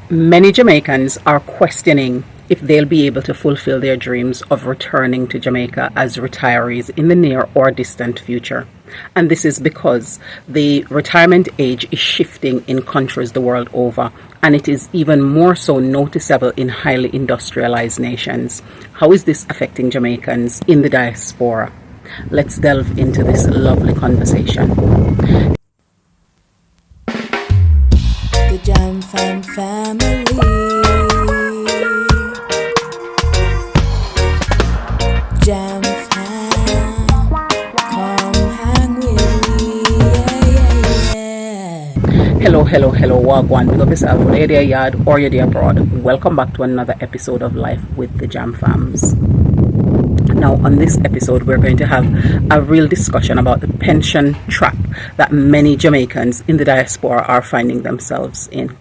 Many Jamaicans are questioning if they'll be able to fulfill their dreams of returning to Jamaica as retirees in the near or distant future. And this is because the retirement age is shifting in countries the world over, and it is even more so noticeable in highly industrialized nations. How is this affecting Jamaicans in the diaspora? Let's delve into this lovely conversation. The Jam Fam family. Jam Fam, come hang with me. Yeah. Hello, Wagwan. Pick up yourself, whether you're there yard or you're there abroad. Welcome back to another episode of Life with the Jam Fams. Now, on this episode, we're going to have a real discussion about the pension trap that many Jamaicans in the diaspora are finding themselves in.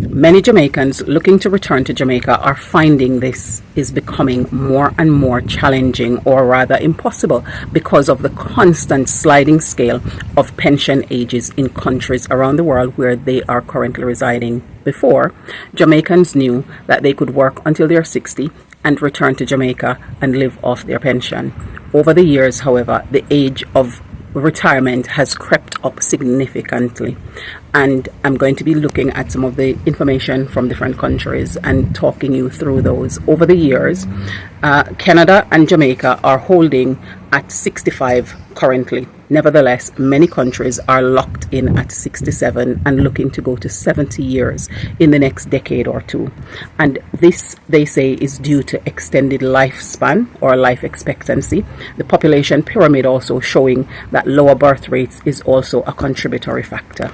Many Jamaicans looking to return to Jamaica are finding this is becoming more and more challenging, or rather impossible, because of the constant sliding scale of pension ages in countries around the world where they are currently residing. Before, Jamaicans knew that they could work until they're 60 and return to Jamaica and live off their pension. Over the years, however, the age of retirement has crept up significantly, and I'm going to be looking at some of the information from different countries and talking you through those. Over the years, Canada and Jamaica are holding at 65 currently. Nevertheless, many countries are locked in at 67 and looking to go to 70 years in the next decade or two. And this, they say, is due to extended lifespan or life expectancy. The population pyramid also showing that lower birth rates is also a contributory factor.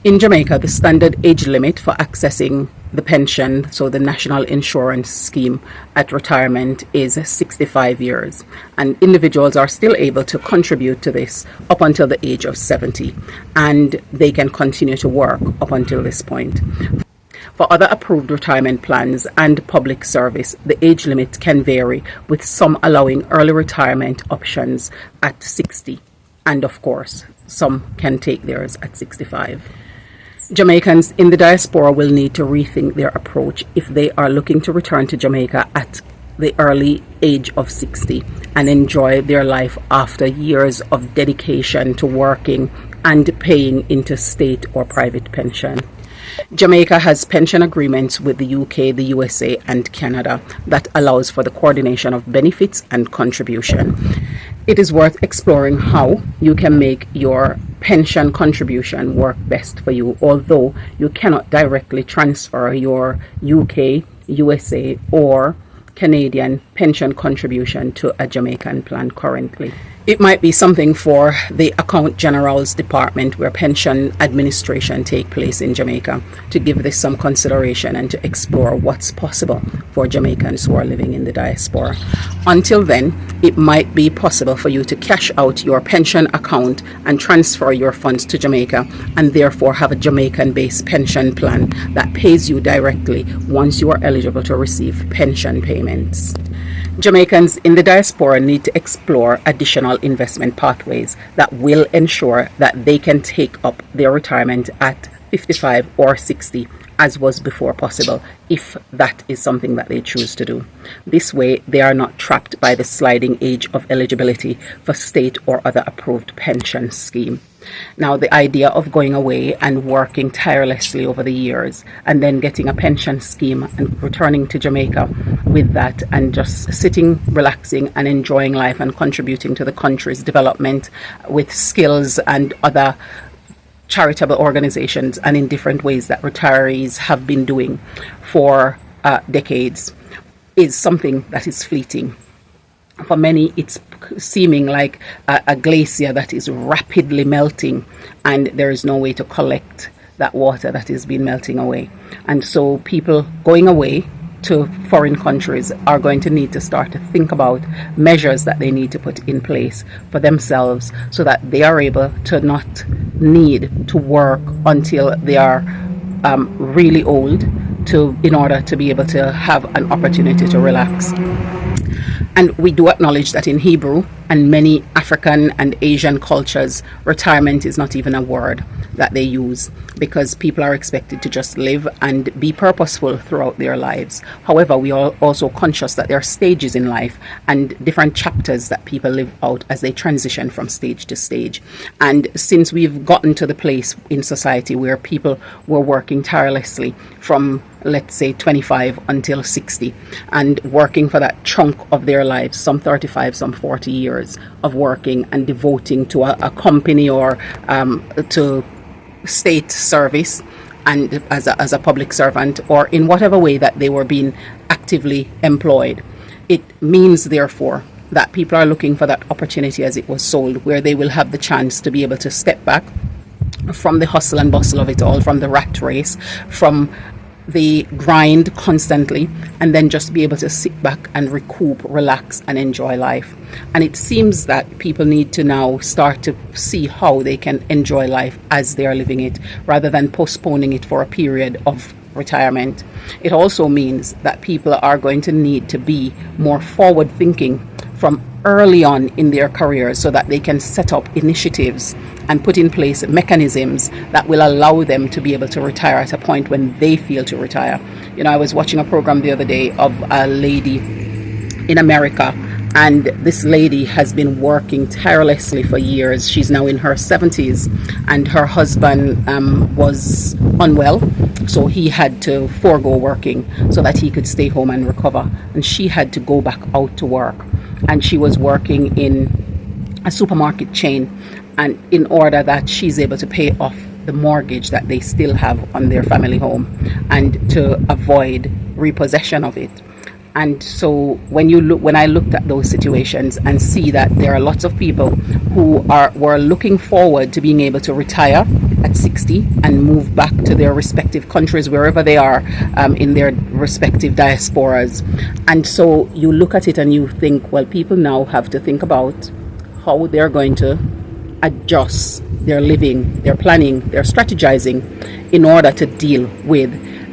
In Jamaica, the standard age limit for accessing the pension, so the national insurance scheme at retirement, is 65 years, and individuals are still able to contribute to this up until the age of 70, and they can continue to work up until this point. For other approved retirement plans and public service, the age limit can vary, with some allowing early retirement options at 60, and of course some can take theirs at 65. Jamaicans in the diaspora will need to rethink their approach if they are looking to return to Jamaica at the early age of 60 and enjoy their life after years of dedication to working and paying into state or private pension. Jamaica has pension agreements with the UK, the USA, and Canada that allows for the coordination of benefits and contribution. It is worth exploring how you can make your pension contribution work best for you, although you cannot directly transfer your UK, USA, or Canadian pension contribution to a Jamaican plan currently. It might be something for the Account General's Department, where pension administration take place in Jamaica, to give this some consideration and to explore what's possible for Jamaicans who are living in the diaspora. Until then, it might be possible for you to cash out your pension account and transfer your funds to Jamaica, and therefore have a Jamaican-based pension plan that pays you directly once you are eligible to receive pension payments. Jamaicans in the diaspora need to explore additional investment pathways that will ensure that they can take up their retirement at 55 or 60, as was before possible, if that is something that they choose to do. This way, they are not trapped by the sliding age of eligibility for state or other approved pension scheme. Now, the idea of going away and working tirelessly over the years and then getting a pension scheme and returning to Jamaica with that and just sitting, relaxing and enjoying life and contributing to the country's development with skills and other charitable organizations and in different ways that retirees have been doing for decades is something that is fleeting. For many, it's seeming like a glacier that is rapidly melting, and there is no way to collect that water that is been melting away. And so people going away to foreign countries are going to need to start to think about measures that they need to put in place for themselves so that they are able to not need to work until they are really old in order to be able to have an opportunity to relax. And we do acknowledge that in Hebrew, And many African and Asian cultures, retirement is not even a word that they use, because people are expected to just live and be purposeful throughout their lives. However, we are also conscious that there are stages in life and different chapters that people live out as they transition from stage to stage. And since we've gotten to the place in society where people were working tirelessly from, let's say, 25 until 60, and working for that chunk of their lives, some 35, some 40 years of working and devoting to a company or to state service, and as a public servant, or in whatever way that they were being actively employed. It means, therefore, that people are looking for that opportunity, as it was sold, where they will have the chance to be able to step back from the hustle and bustle of it all, from the rat race, from the grind constantly, and then just be able to sit back and recoup, relax, and enjoy life. And it seems that people need to now start to see how they can enjoy life as they are living it, rather than postponing it for a period of retirement. It also means that people are going to need to be more forward thinking from early on in their careers, so that they can set up initiatives and put in place mechanisms that will allow them to be able to retire at a point when they feel to retire. You know, I was watching a program the other day of a lady in America, and this lady has been working tirelessly for years. She's now in her 70s, and her husband was unwell, so he had to forego working so that he could stay home and recover, and she had to go back out to work. And she was working in a supermarket chain, and in order that she's able to pay off the mortgage that they still have on their family home, and to avoid repossession of it. And so when I looked at those situations and see that there are lots of people who were looking forward to being able to retire at 60 and move back to their respective countries, wherever they are, in their respective diasporas. And so you look at it and you think, well, people now have to think about how they're going to adjust their living, their planning, their strategizing, in order to deal with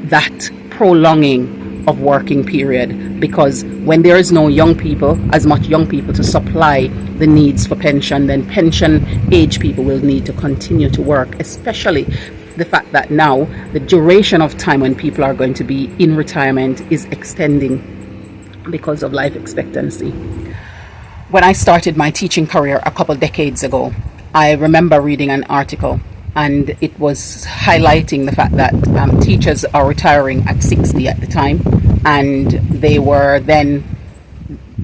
that prolonging of working period. Because when there is no young people, as much young people to supply the needs for pension, then pension age people will need to continue to work, especially the fact that now the duration of time when people are going to be in retirement is extending because of life expectancy. When I started my teaching career a couple decades ago, I remember reading an article, and it was highlighting the fact that teachers are retiring at 60 at the time, and they were then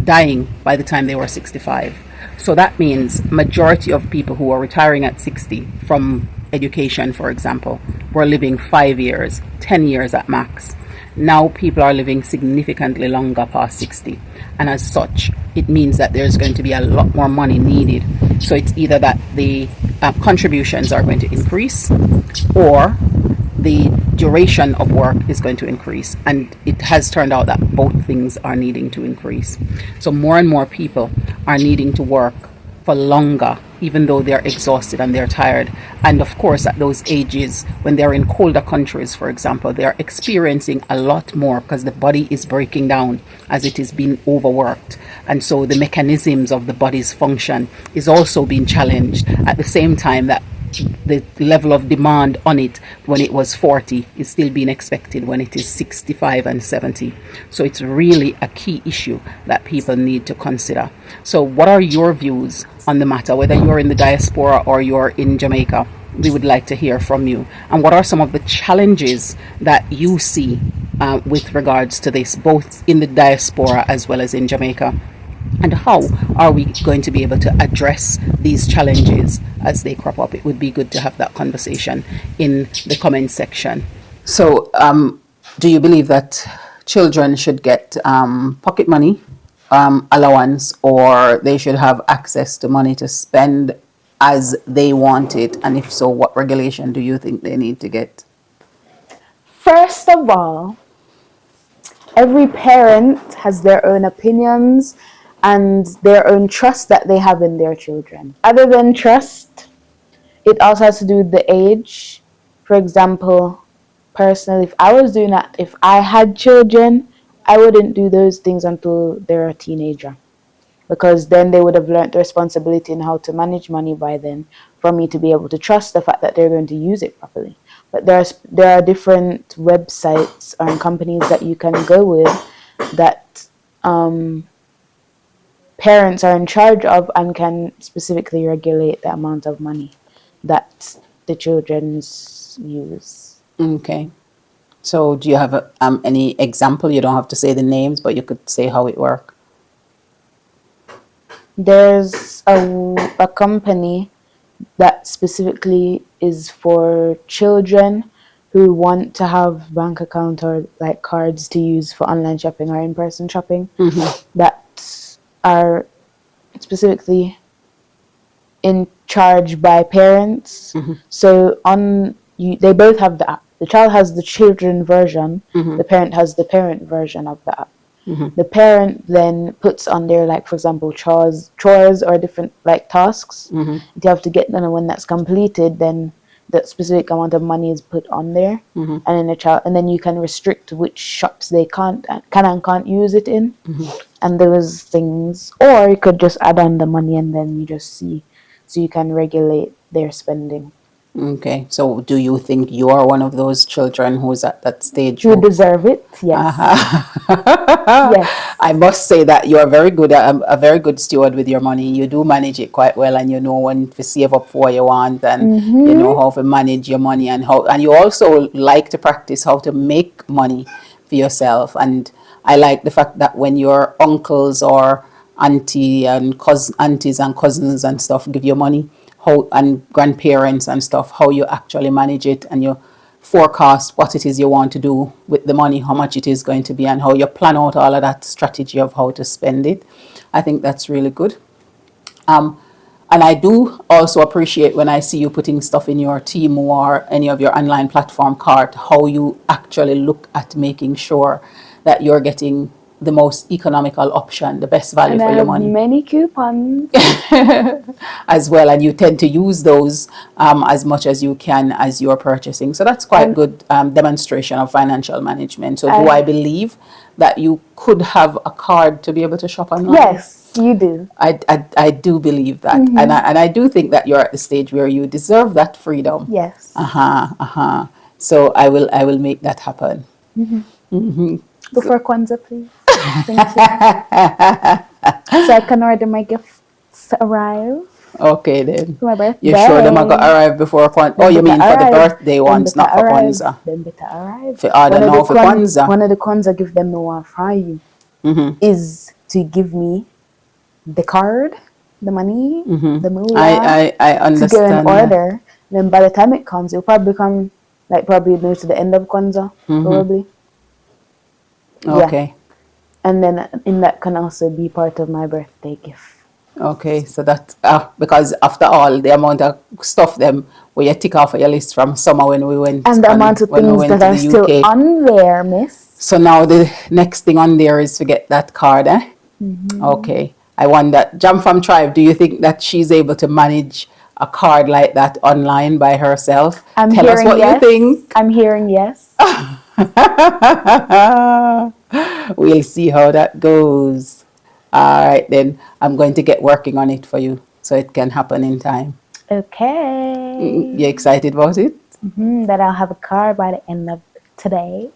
dying by the time they were 65. So that means majority of people who are retiring at 60 from education, for example, were living 5 years, 10 years at max. Now people are living significantly longer past 60, and as such it means that there's going to be a lot more money needed. So it's either that the contributions are going to increase, or the duration of work is going to increase, and it has turned out that both things are needing to increase. So more and more people are needing to work for longer, even though they're exhausted and they're tired. And of course, at those ages, when they're in colder countries, for example, they're experiencing a lot more, because the body is breaking down as it is being overworked. And so the mechanisms of the body's function is also being challenged, at the same time that the level of demand on it when it was 40 is still being expected when it is 65 and 70. So it's really a key issue that people need to consider. So what are your views on the matter, whether you're in the diaspora or you're in Jamaica? We would like to hear from you. And what are some of the challenges that you see with regards to this, both in the diaspora as well as in Jamaica? And how are we going to be able to address these challenges as they crop up? It would be good to have that conversation in the comment section. So do you believe that children should get pocket money allowance, or they should have access to money to spend as they want it? And if so, what regulation do you think they need to get? First of all, every parent has their own opinions and their own trust that they have in their children. Other than trust, it also has to do with the age. For example, personally, if I was doing that, if I had children, I wouldn't do those things until they're a teenager. because then they would have learnt the responsibility and how to manage money by then, for me to be able to trust the fact that they're going to use it properly. But there are different websites and companies that you can go with that parents are in charge of and can specifically regulate the amount of money that the children's use. Okay. So do you have any example? You don't have to say the names, but you could say how it works. There's a company that specifically is for children who want to have bank account or like cards to use for online shopping or in-person shopping, that are specifically in charge by parents. So they both have the app. The child has the children version. The parent has the parent version of the app. The parent then puts on there, like, for example, chores or different like tasks. You have to get done, and when that's completed, then that specific amount of money is put on there, and then and then you can restrict which shops they can and can't use it in, and those things. Or you could just add on the money, and then you just see, so you can regulate their spending. Okay. So do you think you are one of those children who's at that stage? You deserve it, yes. Yes. I must say that you are very good, a very good steward with your money. You do manage it quite well, and you know when to save up for what you want, and you know how to manage your money, and you also like to practice how to make money for yourself. And I like the fact that when your uncles or aunties and cousins and stuff give you money, how, and grandparents and stuff, how you actually manage it, and you forecast what it is you want to do with the money, how much it is going to be, and how you plan out all of that strategy of how to spend it. I think that's really good. And I do also appreciate when I see you putting stuff in your Temu or any of your online platform cart, how you actually look at making sure that you're getting the most economical option, the best value And for I your have money many coupons. as well, and you tend to use those as much as you can as you're purchasing. So that's quite good demonstration of financial management. So do I believe that you could have a card to be able to shop online? Yes, you do. I do believe that, and I do think that you're at the stage where you deserve that freedom. Yes. So I will make that happen. Before Kwanzaa, please. Thank you. So I can order my gifts to arrive. Okay then. For my birthday. You sure them are gonna arrive before Kwanzaa? Oh, you mean for the birthday ones, not for Kwanzaa? Them better arrive. For order now for Kwanzaa. One of the Kwanzaa give them no one fry you is to give me the card, the money, the moolah. I understand. To go and order. Then by the time it comes, it'll probably come probably near to the end of Kwanzaa, probably. Okay. Yeah. And then that can also be part of my birthday gift. Okay, so that because after all, the amount of stuff them where you tick off your list from summer when we went, and the amount of things that are still on there, miss. So now the next thing on there is to get that card, eh? Okay. I wonder, Jam from Tribe, do you think that she's able to manage a card like that online by herself? Tell us what you think. I'm hearing yes. We'll see how that goes. All right, then I'm going to get working on it for you so it can happen in time. Okay. You excited about it? That I'll have a card by the end of today.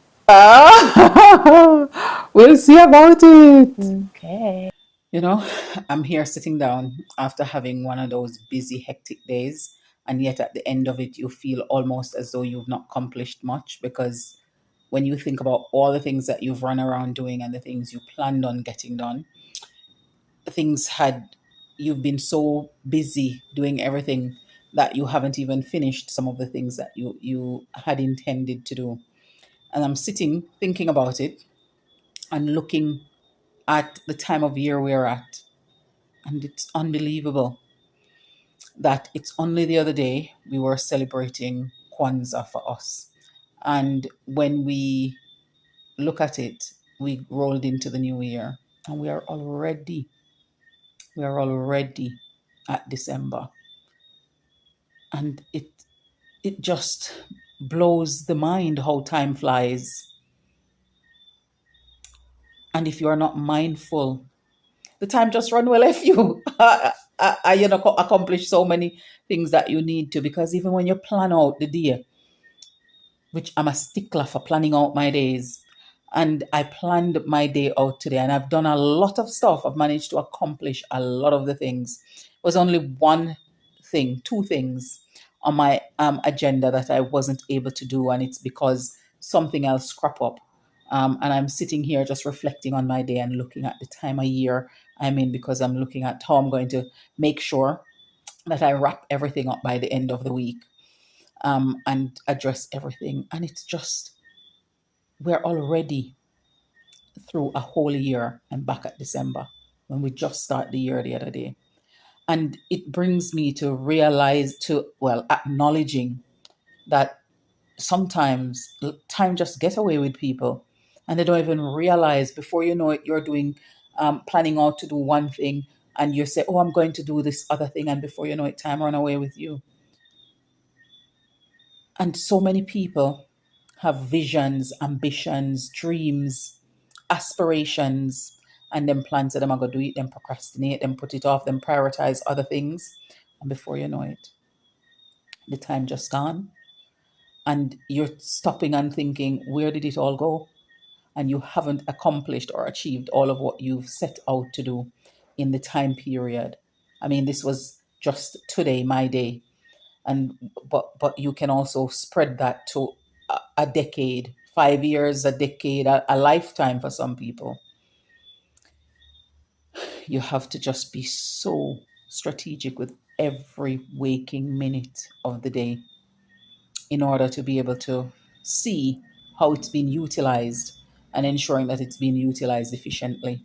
We'll see about it. Okay. You know, I'm here sitting down after having one of those busy, hectic days, and yet at the end of it, you feel almost as though you've not accomplished much, because when you think about all the things that you've run around doing and the things you planned on getting done, you've been so busy doing everything that you haven't even finished some of the things that you had intended to do. And I'm sitting thinking about it and looking at the time of year we're at. And it's unbelievable that it's only the other day we were celebrating Kwanzaa for us. And when we look at it, we rolled into the new year and we are already at December. And it just blows the mind how time flies. And if you are not mindful the time just run well if you accomplish so many things that you need to, because even when you plan out the day, which I'm a stickler for planning out my days. And I planned my day out today and I've done a lot of stuff. I've managed to accomplish a lot of the things. It was only one thing, two things on my agenda that I wasn't able to do. And it's because something else crop up. And I'm sitting here just reflecting on my day and looking at the time of year I'm in, because I'm looking at how I'm going to make sure that I wrap everything up by the end of the week. And address everything. And it's just, we're already through a whole year and back at December when we just start the year the other day. And it brings me to realize, acknowledging that sometimes time just gets away with people and they don't even realize. Before you know it, you're doing, planning out to do one thing and you say, oh, I'm going to do this other thing. And before you know it, time run away with you. And so many people have visions, ambitions, dreams, aspirations, and then plans that them are going to do it, then procrastinate, then put it off, then prioritize other things. And before you know it, the time just gone. And you're stopping and thinking, where did it all go? And you haven't accomplished or achieved all of what you've set out to do in the time period. I mean, this was just today, my day. But you can also spread that to a decade, 5 years, a decade, a lifetime for some people. You have to just be so strategic with every waking minute of the day in order to be able to see how it's being utilized and ensuring that it's being utilized efficiently.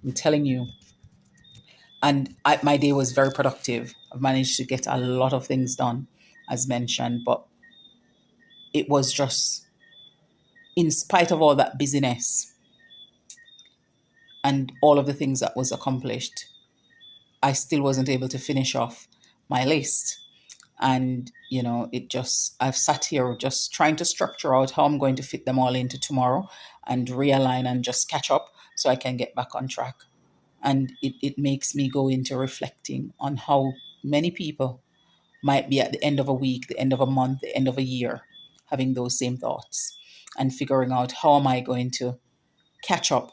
I'm telling you. And my day was very productive. I've managed to get a lot of things done, as mentioned, but it was just, in spite of all that busyness and all of the things that was accomplished, I still wasn't able to finish off my list. And, I've sat here just trying to structure out how I'm going to fit them all into tomorrow and realign and just catch up so I can get back on track. And it makes me go into reflecting on how many people might be at the end of a week, the end of a month, the end of a year, having those same thoughts and figuring out how am I going to catch up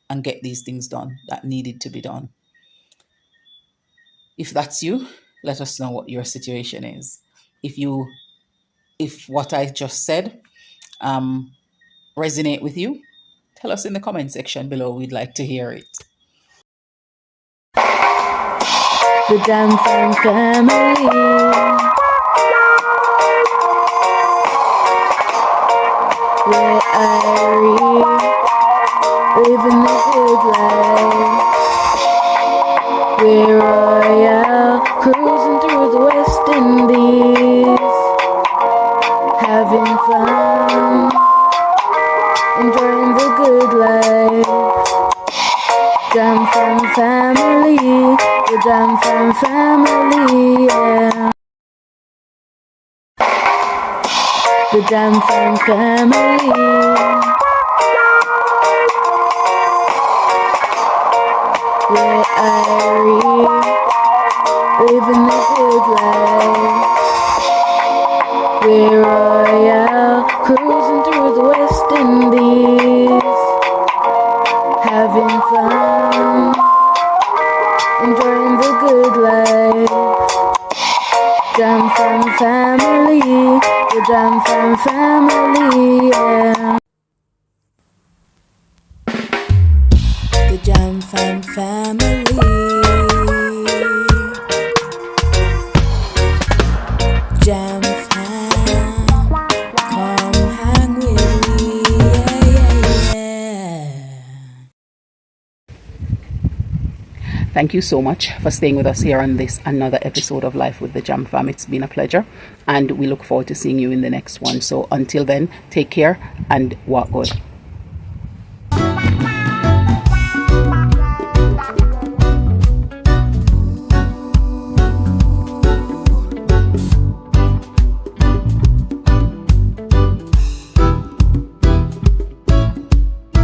and get these things done that needed to be done. If that's you, let us know what your situation is. If what I just said resonate with you, tell us in the comment section below. We'd like to hear it. The Jam Fam family. Where I living the good life. We're royal, cruising through the West Indies, having fun, enjoying the good life. Jam Fam family, the Jam Fam family, yeah. The Jam Fam family. Where I living the good life. We're royal, cruising through the West Indies, having fun, enjoying the good life. Jam Fam family, the Jam Fam family, yeah. The Jam Fam family. Jam Fam, come hang with me, yeah. Thank you so much for staying with us here on this another episode of Life with the Jam Fam. It's been a pleasure and we look forward to seeing you in the next one. So until then, take care and walk good.